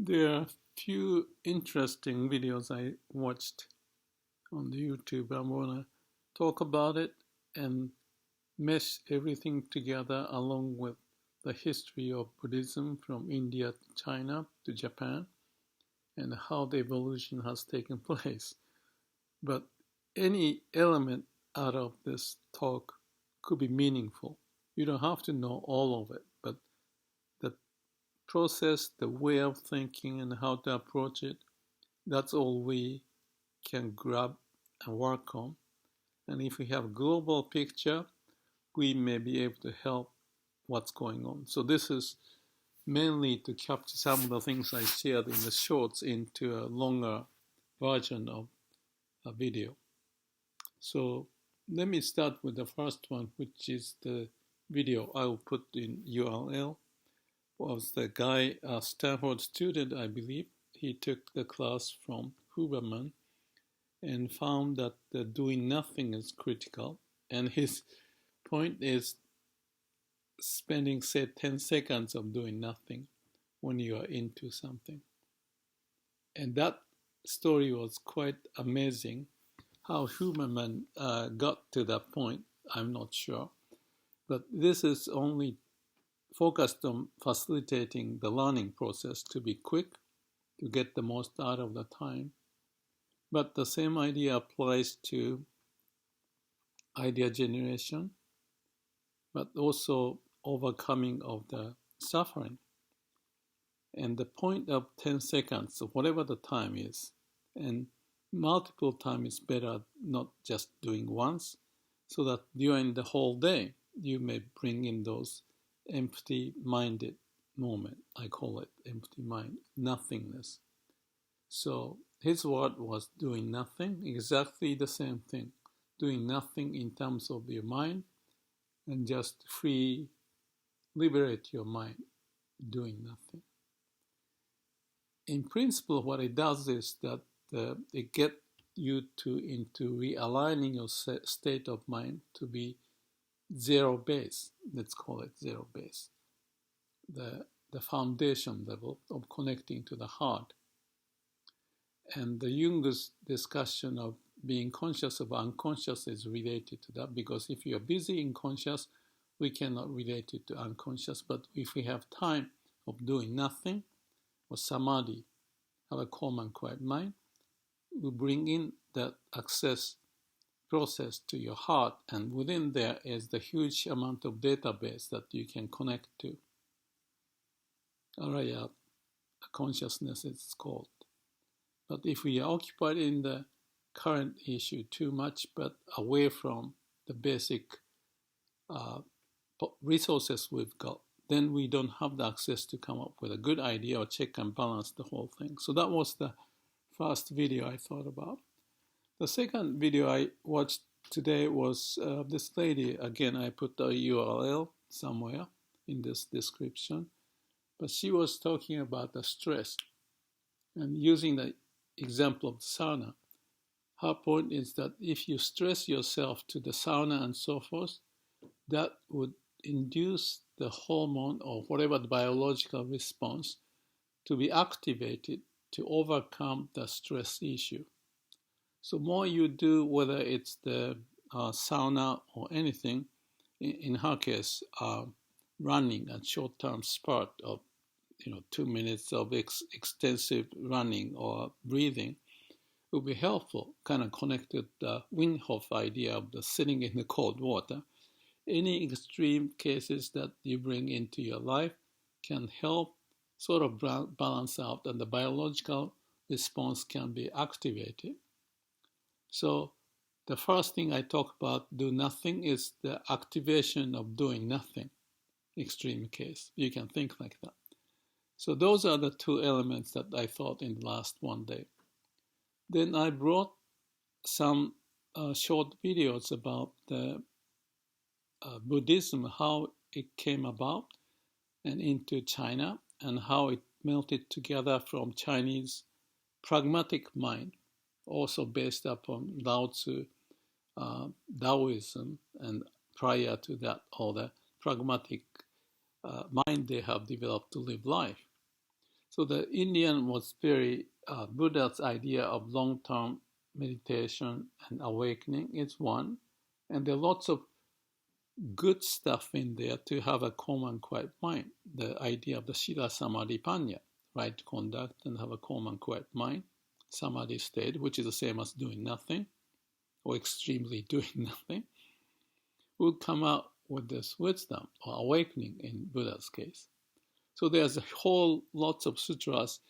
There are a few interesting videos I watched on the YouTube. I want to talk about it and mesh everything together along with the history of Buddhism from India to China to Japan and how the evolution has taken place. But any element out of this talk could be meaningful. You don't have to know all of it, but the process, the way of thinking, and how to approach it, that's all we can grab and work on. And if we have a global picture, we may be able to help what's going on. So this is mainly to capture some of the things I shared in the shorts into a longer version of a video. So let me start with the first one, which is the video I will put in URL. Was the guy, a Stanford student, I believe. He took the class from Huberman and found that the doing nothing is critical. And his point is spending, say, 10 seconds of doing nothing when you are into something. And that story was quite amazing. How Huberman got to that point, I'm not sure. But this is only focused on facilitating the learning process to be quick, to get the most out of the time. But the same idea applies to idea generation, but also overcoming of the suffering. And the point of 10 seconds, whatever the time is, and multiple time is better, not just doing once, so that during the whole day, you may bring in those empty-minded moment. I call it empty mind, nothingness. So his word was doing nothing, exactly the same thing. Doing nothing in terms of your mind and just liberate your mind, doing nothing. In principle, what it does is that it gets you into realigning your state of mind to be zero base. Let's call it zero base. The foundation level of connecting to the heart. And the Jung's discussion of being conscious of unconscious is related to that, because if you are busy in conscious, we cannot relate it to unconscious. But if we have time of doing nothing, or samadhi, have a calm and quiet mind, we bring in that access process to your heart, and within there is the huge amount of database that you can connect to. Araya consciousness it's called. But if we are occupied in the current issue too much, but away from the basic resources we've got, then we don't have the access to come up with a good idea or check and balance the whole thing. So that was the first video I thought about. The second video I watched today was this lady. Again, I put the URL somewhere in this description. But she was talking about the stress and using the example of the sauna. Her point is that if you stress yourself to the sauna and so forth, that would induce the hormone or whatever the biological response to be activated to overcome the stress issue. So more you do, whether it's the sauna or anything, in her case, running a short-term spurt of 2 minutes of extensive running or breathing will be helpful, kind of connected the Wim Hof idea of the sitting in the cold water. Any extreme cases that you bring into your life can help sort of balance out, and the biological response can be activated. So the first thing I talk about, do nothing, is the activation of doing nothing, extreme case. You can think like that. So those are the two elements that I thought in the last one day. Then I brought some short videos about the Buddhism, how it came about and into China, and how it melted together from Chinese pragmatic mind, also based upon Lao Tzu, Taoism, and prior to that, all the pragmatic mind they have developed to live life. So the Indian was very, Buddha's idea of long-term meditation and awakening is one. And there are lots of good stuff in there to have a calm and quiet mind. The idea of the Shila Samadhi Panya, right conduct and have a calm and quiet mind, Samadhi state, which is the same as doing nothing or extremely doing nothing, will come out with this wisdom or awakening in Buddha's case. So there's a whole lots of sutras,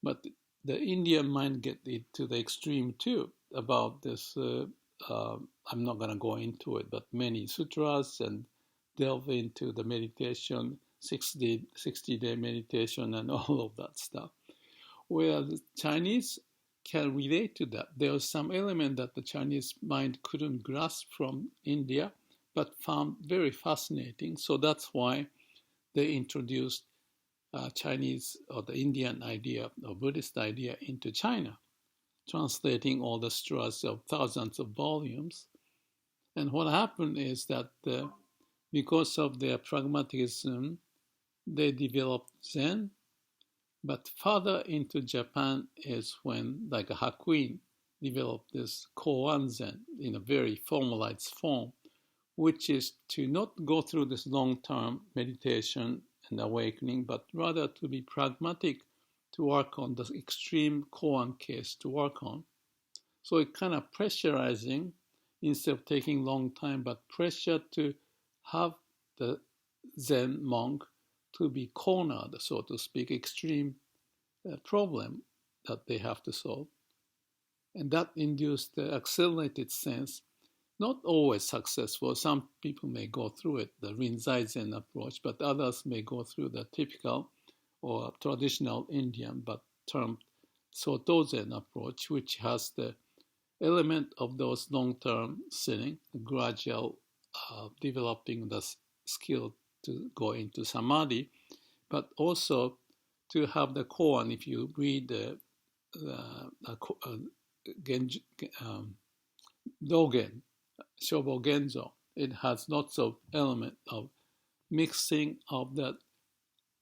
but the Indian mind get it to the extreme too about this. I'm not going to go into it, but many sutras and delve into the meditation, 60-day meditation and all of that stuff. Where the Chinese can relate to that. There was some element that the Chinese mind couldn't grasp from India, but found very fascinating. So that's why they introduced Chinese or the Indian idea or Buddhist idea into China, translating all the sutras of thousands of volumes. And what happened is that because of their pragmatism, they developed Zen. But further into Japan is when, like a Hakuin, developed this Koan Zen in a very formalized form, which is to not go through this long-term meditation and awakening, but rather to be pragmatic, to work on the extreme koan case to work on. So it kind of pressurizing instead of taking long time, but pressure to have the Zen monk to be cornered, so to speak, extreme problem that they have to solve. And that induced the accelerated sense, not always successful. Some people may go through it, the Rinzai Zen approach, but others may go through the typical or traditional Indian, but termed Soto Zen approach, which has the element of those long-term sitting, the gradual developing the skill to go into samadhi, but also to have the koan. If you read the Dogen, Shobo Genzo, it has lots of element of mixing of that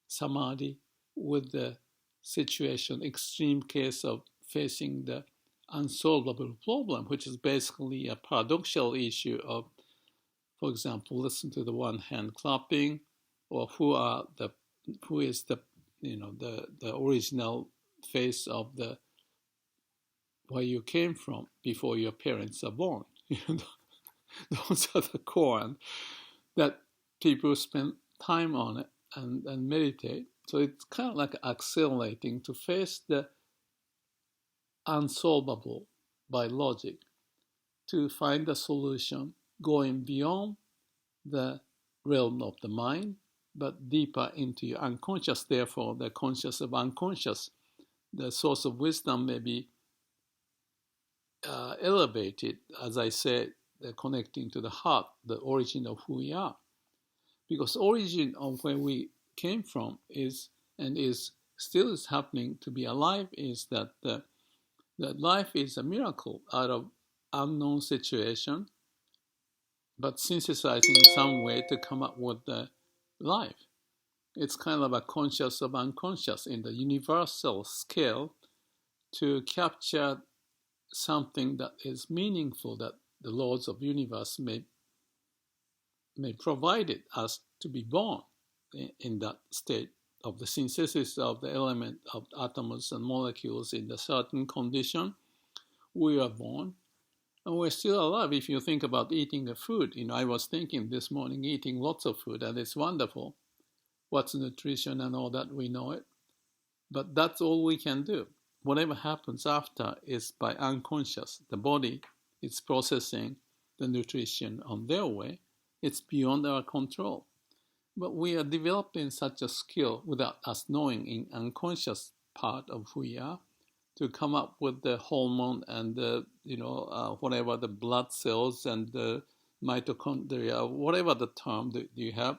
samadhi with the situation, extreme case of facing the unsolvable problem, which is basically a paradoxical issue of, for example, listen to the one hand clapping, or who is the the original face of the where you came from before your parents are born. Those are the core that people spend time on it and meditate. So it's kind of like accelerating to face the unsolvable by logic, to find a solution going beyond the realm of the mind, but deeper into your unconscious. Therefore, the conscious of unconscious, the source of wisdom may be elevated, as I said, connecting to the heart, the origin of who we are. Because origin of where we came from is, and is still is happening to be alive, is that that life is a miracle out of unknown situation, but synthesizing in some way to come up with the life. It's kind of a conscious of unconscious in the universal scale to capture something that is meaningful, that the laws of universe may provide it us to be born in that state of the synthesis of the element of atoms and molecules in a certain condition. We are born, and we're still alive. If you think about eating the food, I was thinking this morning, eating lots of food, and it's wonderful. What's nutrition and all that, we know it. But that's all we can do. Whatever happens after is by unconscious. The body is processing the nutrition on their way. It's beyond our control. But we are developing such a skill without us knowing in unconscious part of who we are to come up with the hormone and the, whatever the blood cells and the mitochondria, whatever the term that you have,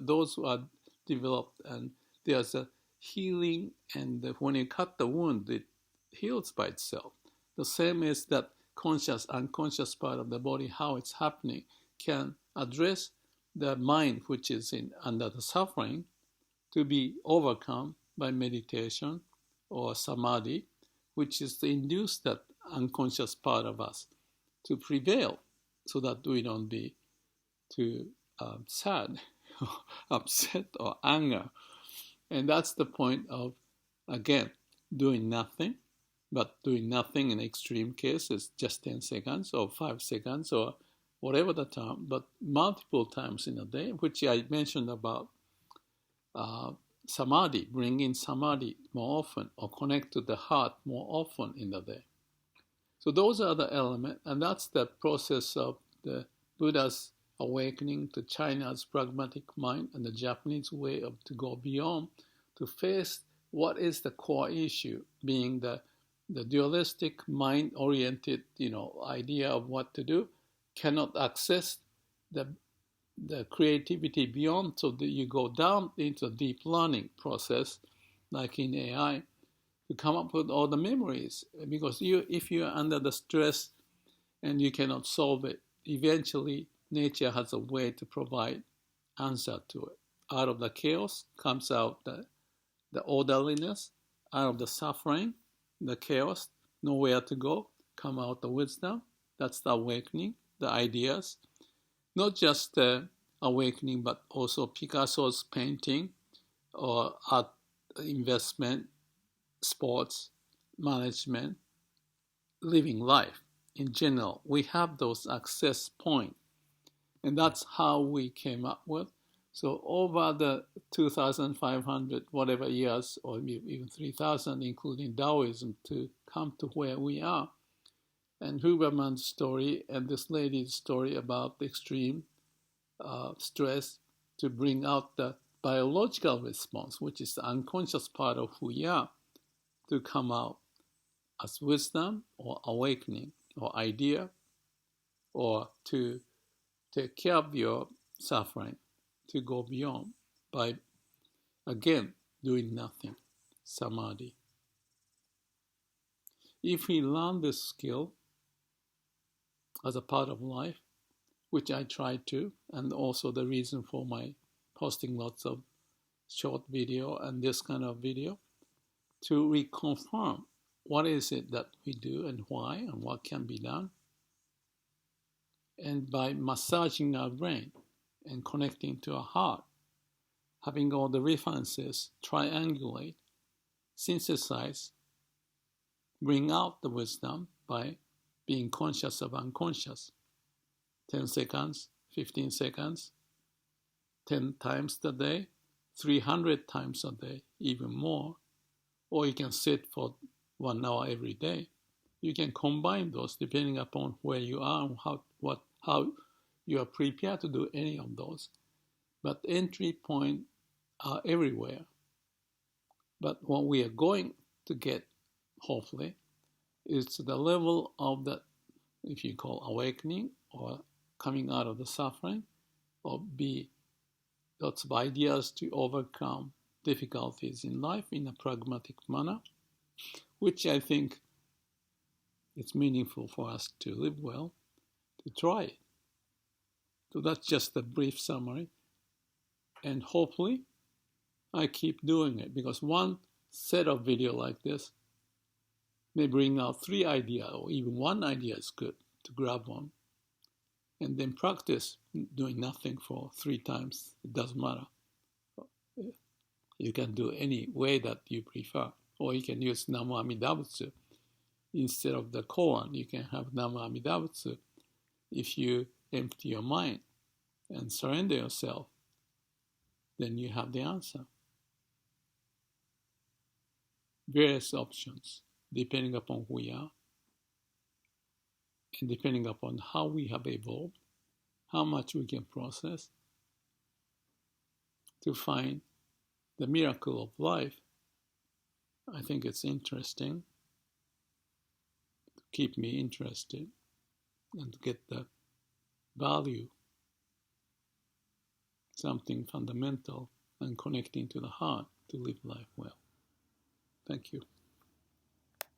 those are developed, and there's a healing, and when you cut the wound, it heals by itself. The same is that conscious, unconscious part of the body, how it's happening, can address the mind which is under the suffering to be overcome by meditation or samadhi, which is to induce that unconscious part of us to prevail so that we don't be too sad, upset, or anger. And that's the point of, again, doing nothing. But doing nothing in extreme case is just 10 seconds or 5 seconds or whatever the time, but multiple times in a day, which I mentioned about samadhi, bring in samadhi more often or connect to the heart more often in the day. So those are the elements, and that's the process of the Buddha's awakening to China's pragmatic mind and the Japanese way of to go beyond, to face what is the core issue, being the dualistic mind-oriented, idea of what to do, cannot access the creativity beyond, so that you go down into a deep learning process, like in AI, to come up with all the memories. Because if you're under the stress and you cannot solve it, eventually nature has a way to provide answer to it. Out of the chaos comes out the orderliness. Out of the suffering, the chaos, nowhere to go, come out the wisdom. That's the awakening, the ideas. Not just the awakening, but also Picasso's painting or art, investment, sports, management, living life. In general, we have those access points. And that's how we came up with. So over the 2,500 whatever years, or even 3,000, including Taoism, to come to where we are. And Huberman's story and this lady's story about the extreme stress to bring out the biological response, which is the unconscious part of who we are, to come out as wisdom or awakening or idea, or to take care of your suffering, to go beyond by, again, doing nothing, samadhi. If we learn this skill as a part of life, which I try to, and also the reason for my posting lots of short video and this kind of video, to reconfirm what is it that we do and why and what can be done. And by massaging our brain and connecting to our heart, having all the references, triangulate, synthesize, bring out the wisdom by being conscious of unconscious. 10 seconds, 15 seconds, 10 times a day, 300 times a day, even more. Or you can sit for 1 hour every day. You can combine those depending upon where you are and how you are prepared to do any of those. But entry points are everywhere. But what we are going to get, hopefully, is to the level of the, if you call awakening or coming out of the suffering, or be lots of ideas to overcome difficulties in life in a pragmatic manner, which I think it's meaningful for us to live well, to try it. So that's just a brief summary. And hopefully I keep doing it, because one set of video like this may bring out 3 ideas, or even 1 idea is good to grab on. And then practice doing nothing for 3 times. It doesn't matter. You can do any way that you prefer. Or you can use Namo Amida Butsu. Instead of the koan, you can have Namo Amida Butsu. If you empty your mind and surrender yourself, then you have the answer. Various options, depending upon who we are, and depending upon how we have evolved, how much we can process, to find the miracle of life. I think it's interesting to keep me interested and to get the value, something fundamental and connecting to the heart to live life well. Thank you.